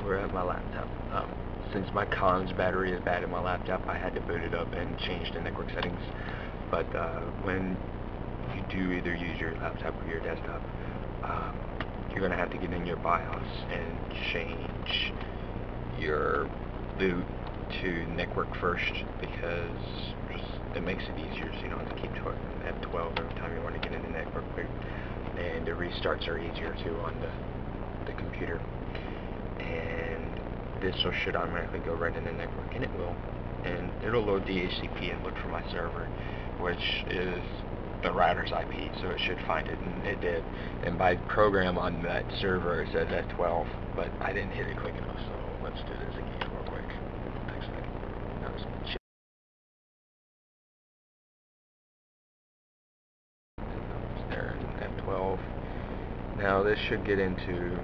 over at my laptop. Since my comms battery is bad in my laptop, I had to boot it up and change the network settings. But when you do either use your laptop or your desktop, you're going to have to get in your BIOS and change your boot to network first, because it makes it easier, so you don't have to keep F12 every time you want to get into network boot. And the restarts are easier too on the computer. And this should automatically go right into network, and it will. And it'll load DHCP and look for my server, which is the router's IP, so it should find it, and it did. And by program on that server it says F12, but I didn't hit it quick enough, so let's do this again real quick. Takes a second. Now it's there in F12. Now this should get into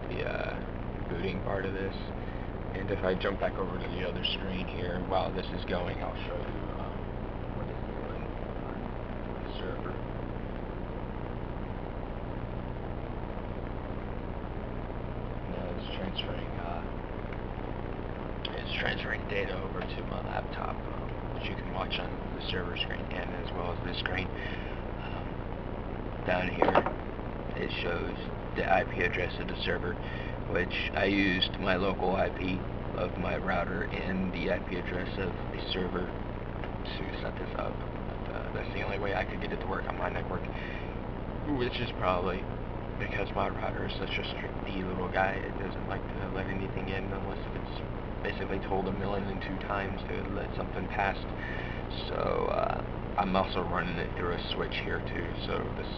the booting part of this. And if I jump back over to the other screen here, while this is going, I'll show you what it's doing on the server. Now it's transferring data over to my laptop, which you can watch on the server screen and as well as this screen. Down here, it shows the IP address of the server, which I used my local IP of my router and the IP address of the server to set this up. But, that's the only way I could get it to work on my network, which is probably because my router is such a strict D little guy. It doesn't like to let anything in unless it's basically told 1,000,002 times to let something pass. So I'm also running it through a switch here too, so the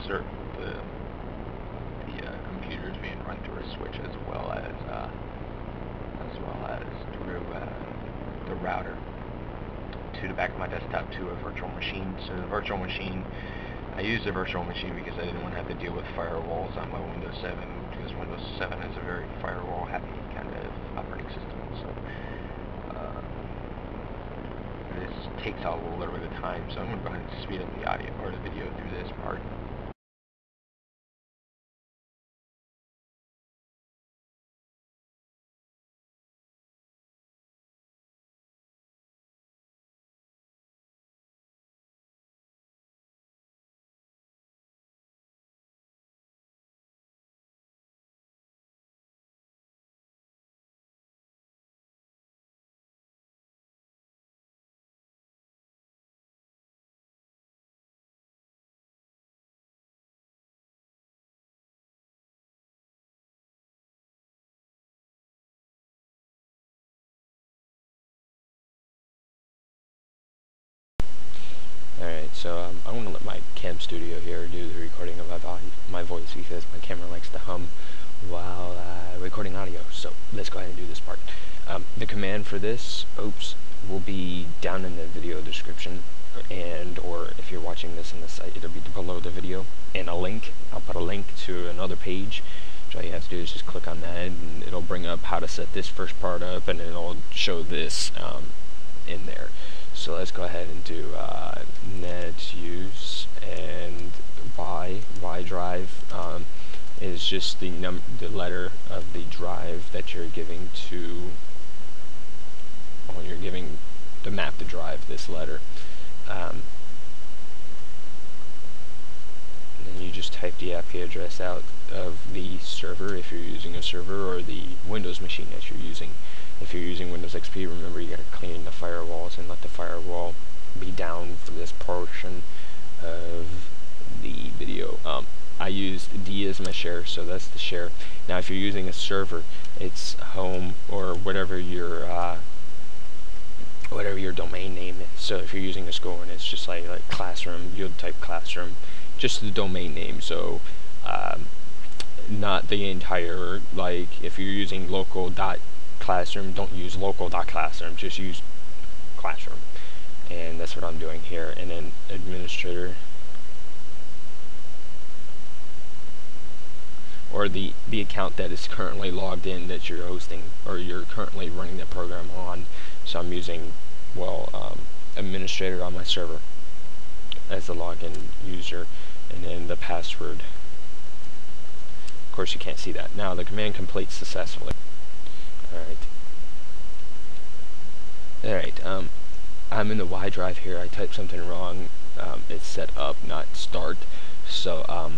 computer is being run through a switch as well as through the router to the back of my desktop to a virtual machine. So the virtual machine, I use the virtual machine because I didn't want to have to deal with firewalls on my Windows 7, because Windows 7 is a very firewall happy kind of operating system. So this takes a little bit of time, so I'm going to go ahead and speed up the audio or the video through this part. Alright, so I'm going to let my cam studio here do the recording of my voice, because my camera likes to hum while recording audio. So let's go ahead and do this part. The command for this, will be down in the video description, or if you're watching this on the site, it'll be below the video, and a link. I'll put a link to another page. So all you have to do is just click on that, and it'll bring up how to set this first part up, and it'll show this in there. So let's go ahead and do net use, and Y drive is just the letter of the drive that you're giving to, when you're giving the map to drive, this letter. And then you just type the IP address out of the server if you're using a server, or the Windows machine that you're using. If you're using Windows XP, remember you gotta clean the firewalls and let the firewall be down for this portion of the video. I used D as my share, so that's the share. Now if you're using a server, it's home or whatever your domain name is. So if you're using a school and it's just like classroom, you'll type classroom, just the domain name. So not the entire, like if you're using local.classroom, don't use local.classroom, just use classroom. And that's what I'm doing here. And then administrator, or the account that is currently logged in that you're hosting, or you're currently running the program on. So I'm using, administrator on my server as the login user, and then the password. Of course you can't see that. Now the command completes successfully. Alright, I'm in the Y drive here. I typed something wrong. It's set up, not start. So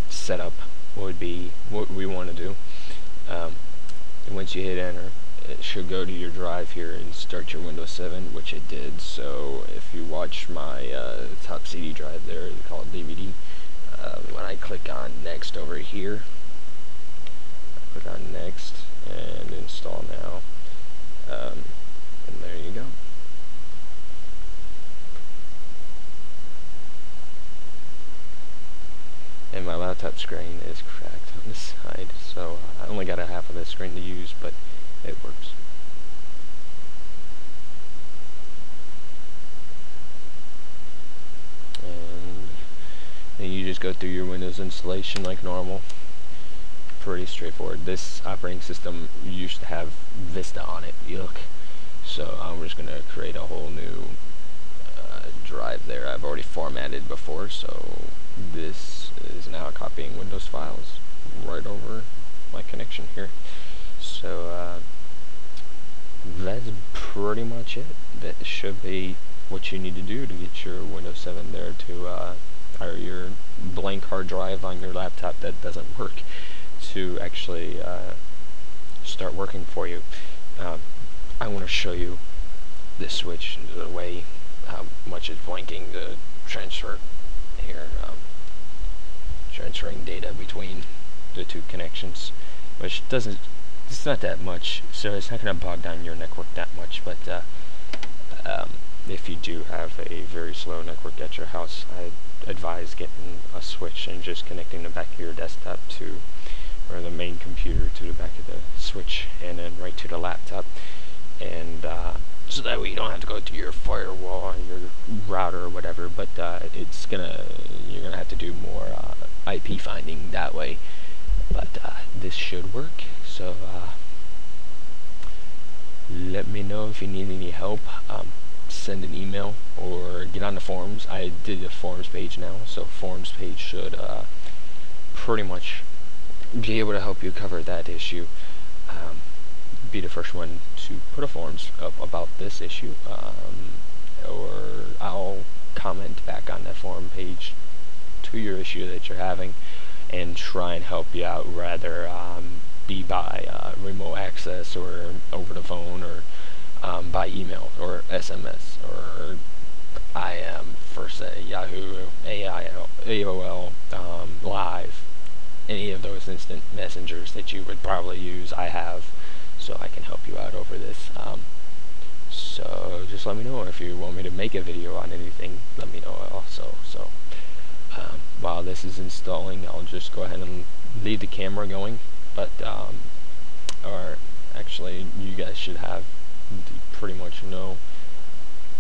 setup would be what we want to do. Once you hit enter, it should go to your drive here and start your Windows 7, which it did. So if you watch my top CD drive there, called DVD, when I click on next over here, I click on next and install now, and there you go. And my laptop screen is cracked on this side, so I only got a half of the screen to use, but it works. And then you just go through your Windows installation like normal. Pretty straightforward. This operating system used to have Vista on it, yuck. So I'm just going to create a whole new drive there. I've already formatted before, so this is now copying Windows files right over my connection here. So that's pretty much it. That should be what you need to do to get your Windows 7 there to or your blank hard drive on your laptop that doesn't work to actually start working for you. I want to show you this switch, the way how much is blinking the transfer here, transferring data between the two connections, which doesn't, it's not that much, so it's not going to bog down your network that much. But if you do have a very slow network at your house, I advise getting a switch and just connecting the back of your desktop to, or the main computer to the back of the switch, and then right to the laptop, and so that way you don't have to go through your firewall or your router or whatever. But you're gonna have to do more IP finding that way. But this should work. So let me know if you need any help. Send an email or get on the forums. I did a forums page now, so forums page should pretty much be able to help you cover that issue. Be the first one to put a forums up about this issue, or I'll comment back on that forum page to your issue that you're having and try and help you out, rather be by remote access or over the phone, or by email or SMS or IM, first Yahoo, AOL, Live, any of those instant messengers that you would probably use. I have, so I can help you out over this. So just let me know if you want me to make a video on anything. Let me know also. So while this is installing, I'll just go ahead and leave the camera going. But or actually, you guys should have pretty much know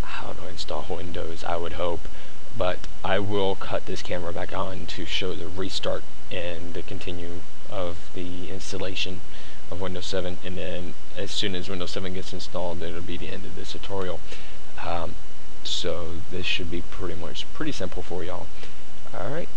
how to install Windows, I would hope. But I will cut this camera back on to show the restart and the continue of the installation of Windows 7, and then as soon as Windows 7 gets installed, it'll be the end of this tutorial. So this should be pretty simple for y'all. Alright.